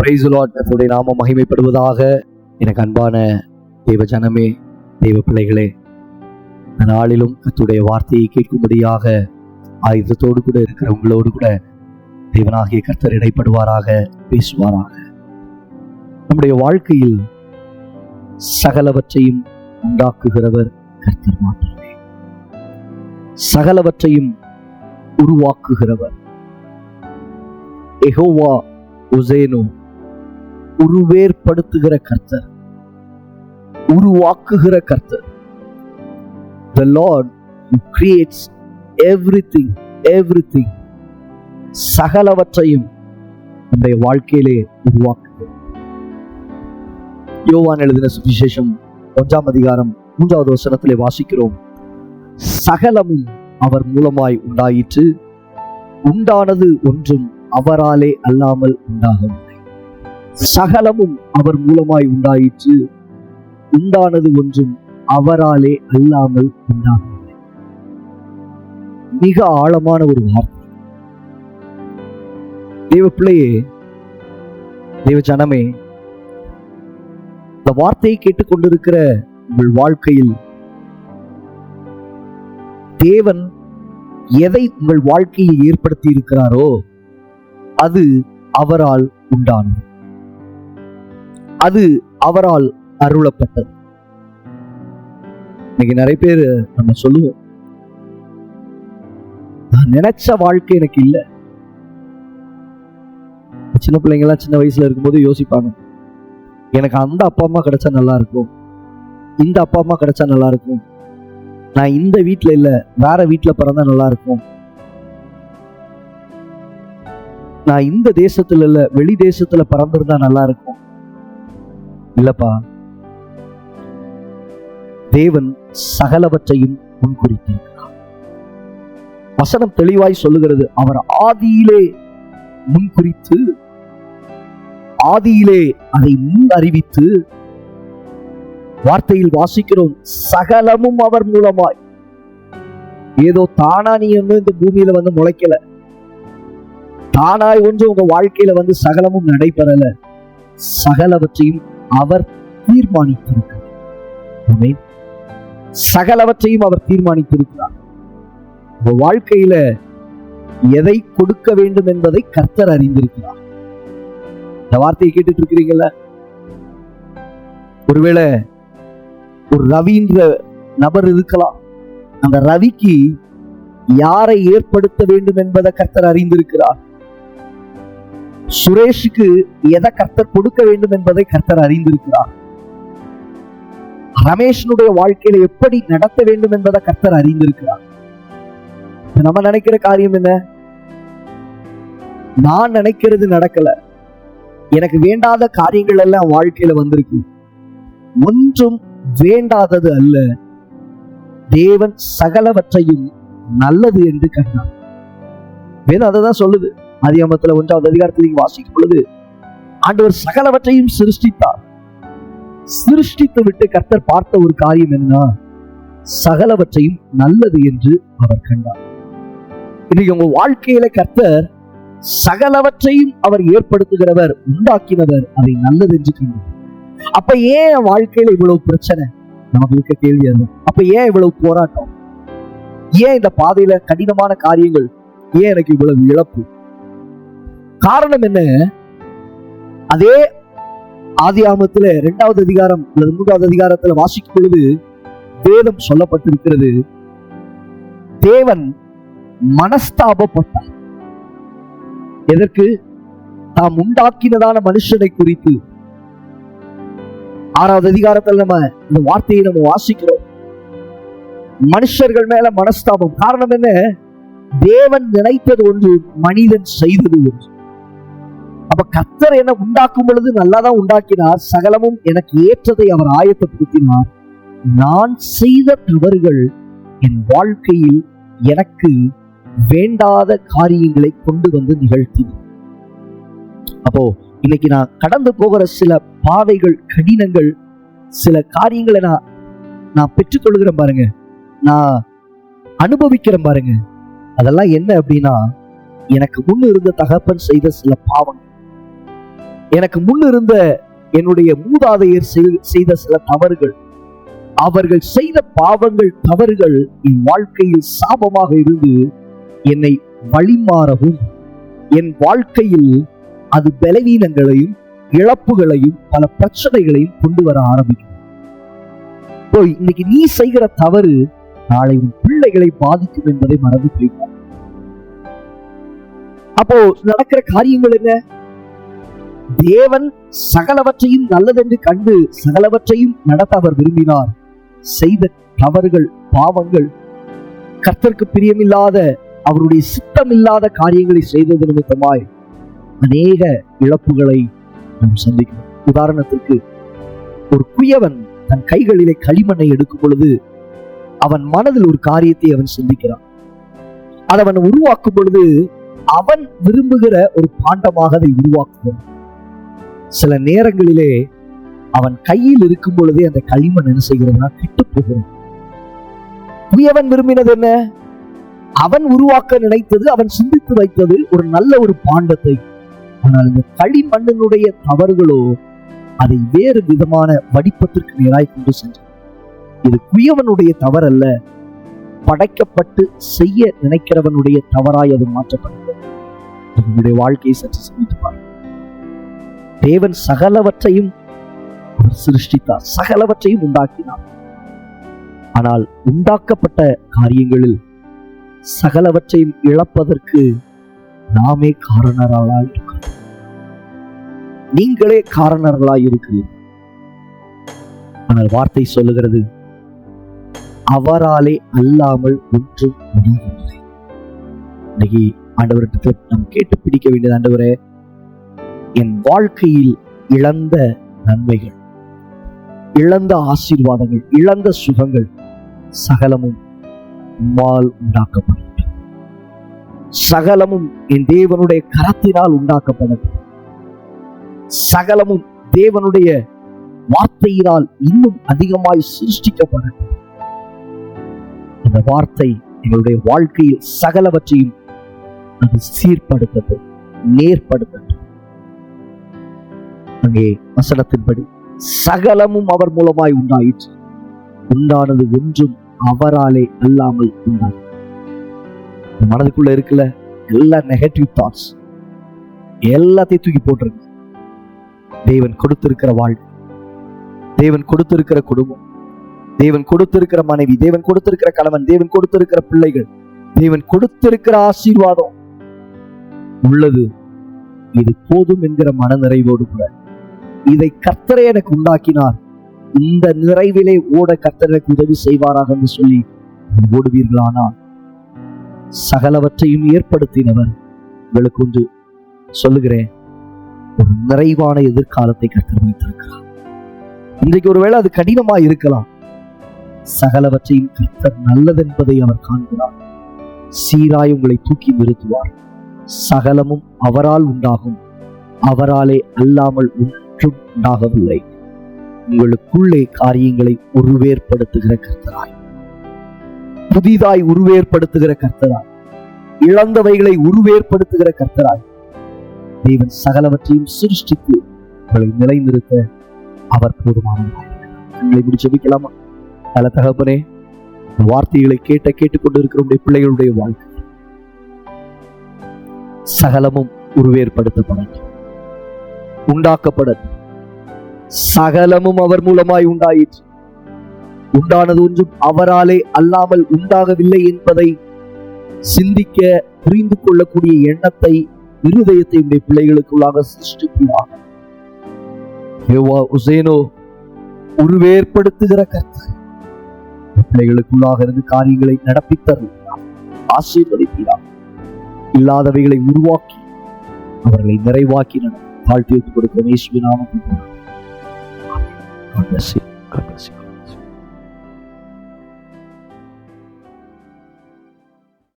Praise the Lord. கர்த்தருடைய நாமம் மகிமைப்படுவதாக. எனக்கு அன்பான தேவ ஜனமே, தேவ பிள்ளைகளே, இந்த நாளிலும் கர்த்தருடைய வார்த்தையை கேட்கும்படியாக ஆயுதத்தோடு கூட இருக்கிற உங்களோடு கூட தேவனாகிய கர்த்தர் இடைப்படுவாராக, பேசுவாராக. நம்முடைய வாழ்க்கையில் சகலவற்றையும் உண்டாக்குகிறவர் கர்த்தர் மாத்திரமே. சகலவற்றையும் உருவாக்குகிறவர் யெகோவா உசேனு, உருவேற்படுத்துகிற கர்த்தர், உருவாக்குகிற கர்த்தர். The Lord who creates everything, everything. சகலவற்றையும் நம்முடைய வாழ்க்கையிலே உருவாக்குகிறார். யோவான் எழுதின சுவிசேஷம் 1ஆம் அதிகாரம் 3வது வசனத்திலே வாசிக்கிறோம், சகலமும் அவர் மூலமாய் உண்டாயிற்று, உண்டானது ஒன்றும் அவராலே அல்லாமல் உண்டாகவில்லை. சகலமும் அவர் மூலமாய் உண்டாயிற்று, உண்டானது ஒன்றும் அவராலே அல்லாமல் உண்டாகவில்லை. மிக ஆழமான ஒரு வார்த்தை. தேவ பிள்ளையே, தேவ ஜனமே, இந்த வார்த்தையை கேட்டுக்கொண்டிருக்கிற உங்கள் வாழ்க்கையில் தேவன் எதை உங்கள் வாழ்க்கையில் ஏற்படுத்தி இருக்கிறாரோ அது அவரால் உண்டானது, அது அவரால் அருளப்பட்டது. இன்னைக்கு நிறைய பேர் நம்ம சொல்லுவோம், நான் நினைச்ச வாழ்க்கை எனக்கு இல்லை. சின்ன பிள்ளைங்களாம் சின்ன வயசுல இருக்கும்போது யோசிப்பாங்க, எனக்கு அந்த அப்பா அம்மா கிடைச்சா நல்லா இருக்கும், இந்த அப்பா அம்மா கிடைச்சா நல்லா இருக்கும், நான் இந்த வீட்டுல இல்ல வேற வீட்டுல பிறந்தா நல்லா இருக்கும், நான் இந்த தேசத்துல இல்ல வெளி தேசத்துல பிறந்திருந்தா நல்லா இருக்கும். இல்லப்பா, தேவன் சகலவற்றையும் முன்குறித்திருக்கிறார். வசனம் தெளிவாய் சொல்லுகிறது, அவர் ஆதியிலே முன்குறித்து, ஆதியிலே அதை முன் அறிவித்து. வார்த்தையில் வாசிக்கிறோம், சகலமும் அவர் மூலமாய். ஏதோ தானா நீ இந்த பூமியில வந்து முளைக்கல, தானாய் ஒன்று உங்க வாழ்க்கையில வந்து சகலமும் நடைபெறல. சகலவற்றையும் அவர் தீர்மானித்திருக்கிறார். சகலவற்றையும் அவர் தீர்மானித்திருக்கிறார். உங்க வாழ்க்கையில எதை கொடுக்க வேண்டும் என்பதை கர்த்தர் அறிந்திருக்கிறார். இந்த வார்த்தையை கேட்டுட்டு இருக்கிறீங்கல்ல? ஒருவேளை ஒரு ரவின்ற நபர் இருக்கலாம். அந்த ரவிக்கு யாரை ஏற்படுத்த வேண்டும் என்பதை கர்த்தர் அறிந்திருக்கிறார். சுரேஷுக்கு எதை கர்த்தர் கொடுக்க வேண்டும் என்பதை கர்த்தர் அறிந்திருக்கிறார். ரமேஷனுடைய வாழ்க்கையில எப்படி நடத்த வேண்டும் என்பதை கர்த்தர் அறிந்திருக்கிறார். நம்ம நினைக்கிற காரியம் என்ன? நான் நினைக்கிறது நடக்கல, எனக்கு வேண்டாத காரியங்கள் எல்லாம் வாழ்க்கையில வந்திருக்கு. ஒன்றும் வேண்டாதது அல்ல, தேவன் சகலவற்றையும் நல்லது என்று கண்டார். வேதம் அதைதான் சொல்லுது. ஆதியாகமத்துல 1வது அதிகாரத்தில் வாசிக்கும் பொழுது, ஆண்டவர் சகலவற்றையும் சிருஷ்டித்தார். சிருஷ்டித்து விட்டு கர்த்தர் பார்த்த ஒரு காரியம் என்ன? சகலவற்றையும் நல்லது என்று அவர் கண்டார். இன்னைக்கு உங்க வாழ்க்கையில கர்த்தர் சகலவற்றையும் அவர் ஏற்படுத்துகிறவர், உண்டாக்கினவர், அதை நல்லது என்று கண்டார். அப்ப ஏன் வாழ்க்கையில இவ்வளவு பிரச்சனை? நமக்கு இருக்க கேள்வி அது. அப்ப ஏன் இவ்வளவு போராட்டம்? ஏன் இந்த பாதையில கடினமான காரியங்கள்? ஏன் எனக்கு இவ்வளவு இழப்பு? காரணம் என்ன? அதே ஆதியாகமத்துல 2வது அதிகாரம் 3வது அதிகாரத்துல வாசிக்கும் பொழுது வேதம் சொல்லப்பட்டிருக்கிறது, தேவன் மனஸ்தாபப்பட்டார். எதற்கு? தாம் உண்டாக்கினதான மனுஷனை குறித்து. 6வது அதிகாரத்தில் நம்ம இந்த வார்த்தையை நம்ம வாசிக்கிறோம். மனுஷர்கள் மேல மனஸ்தாபம். காரணம் என்ன? தேவன் நினைத்தது ஒன்று, மனிதன் செய்தது ஒன்று. அப்ப கர்த்தர் என்ன உண்டாக்கும் பொழுது நல்லாதான் உண்டாக்கினார். சகலமும் எனக்கு ஏற்றதை அவர் ஆயத்தப்படுத்தினார். நான் செய்த தவறுகள் என் வாழ்க்கையில் எனக்கு வேண்டாத காரியங்களை கொண்டு வந்து நிகழ்த்தின. அப்போ இன்னைக்கு நான் கடந்து போகிற சில பாதைகள், கடினங்கள், சில காரியங்களை நான் பெற்றுக்கொள்கிறேன் பாருங்க, நான் அனுபவிக்கிறேன் பாருங்க. அதெல்லாம் என்ன அப்படின்னா, எனக்கு முன்னு இருந்த தகப்பன் செய்த சில பாவங்கள். எனக்கு முன்னிருந்த என்னுடைய மூதாதையர் செய்த சில தவறுகள், அவர்கள் செய்த பாவங்கள், தவறுகள் என் வாழ்க்கையில் சாபமாக இருந்து என்னை வழிமாறவும், என் வாழ்க்கையில் அது பலவீனங்களையும் இழப்புகளையும் பல பிரச்சனைகளையும் கொண்டு வர ஆரம்பிக்கும். இன்னைக்கு நீ செய்கிற தவறு நாளை உன் பிள்ளைகளை பாதிக்கும் என்பதை மறந்து போய்வார். அப்போ நடக்கிற காரியங்கள் என்ன? தேவன் சகலவற்றையும் நல்லதென்று கண்டு சகலவற்றையும் நடத்த அவர் விரும்பினார். செய்த தவறுகள், பாவங்கள், கர்த்தருக்கு பிரியமில்லாத, அவருடைய சித்தமில்லாத காரியங்களை செய்தது நிமித்தமாய் அநேக இழப்புகளை நாம் சந்திக்கிறோம். உதாரணத்திற்கு, ஒரு குயவன் தன் கைகளிலே களிமண்ணை எடுக்கும் பொழுது அவன் மனதில் ஒரு காரியத்தை அவன் சிந்திக்கிறான். அதை அவன் உருவாக்கும் பொழுது அவன் விரும்புகிற ஒரு பாண்டமாக அதை உருவாக்குவான். சில நேரங்களிலே அவன் கையில் இருக்கும் பொழுதே அந்த களிமண் என்ன செய்கிறதுனா கெட்டு போகிறான். குயவன் விரும்பினது என்ன? அவன் உருவாக்க நினைத்தது, அவன் சிந்தித்து வைத்தது ஒரு நல்ல ஒரு பாண்டத்தை. ஆனால் இந்த களிமண்ணினுடைய தவறுகளோ அதை வேறு விதமான வடிப்பத்திற்கு நேராய் கொண்டு சென்றது. இது குயவனுடைய தவறல்ல, படைக்கப்பட்டு செய்ய நினைக்கிறவனுடைய தவறாய் அது மாற்றப்பட்டது. நம்முடைய வாழ்க்கையை சற்று சிந்தித்து பாருங்கள். தேவன் சகலவற்றையும் சிருஷ்டித்தார், சகலவற்றையும் உண்டாக்கினார். ஆனால் உண்டாக்கப்பட்ட காரியங்களில் சகலவற்றையும் இழப்பதற்கு நாமே காரணர்களாய் இருக்கிறோம். நீங்களே காரணர்களாய் இருக்கிறீர்கள். ஆனால் வார்த்தை சொல்லுகிறது, அவராலே அல்லாமல் ஒன்றும் முடியவில்லை. இன்னைக்கு ஆண்டவர்கிட்ட நாம் கேட்டு பிடிக்க வேண்டியது, ஆண்டவரே, என் வாழ்க்கையில் இழந்த நன்மைகள், இழந்த ஆசீர்வாதங்கள், இழந்த சுகங்கள் சகலமும் உம்மால் உண்டாக்கப்படட்டும். சகலமும் என் தேவனுடைய கரத்தினால் உண்டாக்கப்படட்டும். சகலமும் தேவனுடைய வார்த்தையினால் இன்னும் அதிகமாய் சிருஷ்டிக்கப்படட்டும். இந்த வார்த்தை எங்களுடைய வாழ்க்கையில் சகலவற்றையும் அது சீர்படுத்தட்டும், நேர்படுத்தட்டும். அங்கே வசனத்தின்படி சகலமும் அவர் மூலமாய் உண்டாயிற்று, உண்டானது ஒன்றும் அவராலே அல்லாமல் உண்டானது. மனதுக்குள்ள இருக்குல்ல எல்லா நெகட்டிவ் தாட்ஸ் எல்லாத்தையும் தூக்கி போட்டிருக்கு. தேவன் கொடுத்திருக்கிற வாழ்க்கை, தேவன் கொடுத்திருக்கிற குடும்பம், தேவன் கொடுத்திருக்கிற மனைவி, தேவன் கொடுத்திருக்கிற கணவன், தேவன் கொடுத்திருக்கிற பிள்ளைகள், தேவன் கொடுத்திருக்கிற ஆசீர்வாதம் உள்ளது, இது போதும் என்கிற மன நிறைவோடு கூட இதை கர்த்தரே எனக்கு உண்டாக்கினார், இந்த நிறைவிலே ஓட கர்த்தர் எனக்கு உதவி செய்வாராக என்று சொல்லி ஓடுவீர்களானால் சகலவற்றையும் ஏற்படுத்தினவர் உங்களுக்கு ஒன்று சொல்லுகிறேன், ஒரு நிறைவான எதிர்காலத்தை கர்த்தர் வைத்திருக்கிறார். இன்றைக்கு ஒருவேளை அது கடினமாய் இருக்கலாம். சகலவற்றையும் கர்த்தர் நல்லதென்பதை அவர் காண்கிறார். சீராய் உங்களை தூக்கி நிறுத்துவார். சகலமும் அவரால் உண்டாகும், அவராலே அல்லாமல் ஒன்றும் உண்டாகவில்லை. உங்களுக்குள்ளே காரியங்களை உருவேற்படுத்துகிற கர்த்தராய், புதிதாய் உருவேற்படுத்துகிற கர்த்தராய், இழந்தவைகளை உருவேற்படுத்துகிற கர்த்தராய் தேவன் சகலவற்றையும் சிருஷ்டித்து உங்களை நிலைநிறுத்த அவர் போதுமானவராய். உங்களை முடிச்சு ஜெபிக்கலாமா? நல்ல தகப்பனே, வார்த்தைகளை கேட்டுக்கொண்டிருக்கிற உடைய பிள்ளைகளுடைய வாழ்க்கை சகலமும் உருவேற்படுத்தப்படட்டும், உண்டாக்கப்படட்டும். சகலமும் அவர் மூலமாய் உண்டாயிற்று, உண்டானது ஒன்றும் அவராலே அல்லாமல் உண்டாகவில்லை என்பதை சிந்திக்க புரிந்து கொள்ளக்கூடிய எண்ணத்தை, இருதயத்தை உடைய பிள்ளைகளுக்குள்ளாக சிருஷ்டிக்கிறார். உருவேற்படுத்துகிற கர்த்தர் பிள்ளைகளுக்குள்ளாக இருந்து காரியங்களை நடப்பித்தருகிறார், ஆசீர்வதிக்கிறார். இல்லாதவைகளை உருவாக்கி அவர்களை நிறைவாக்கி தாழ்த்தி வைத்துக் கொடுக்கிறோம். இயேசுவின் நாமத்தில்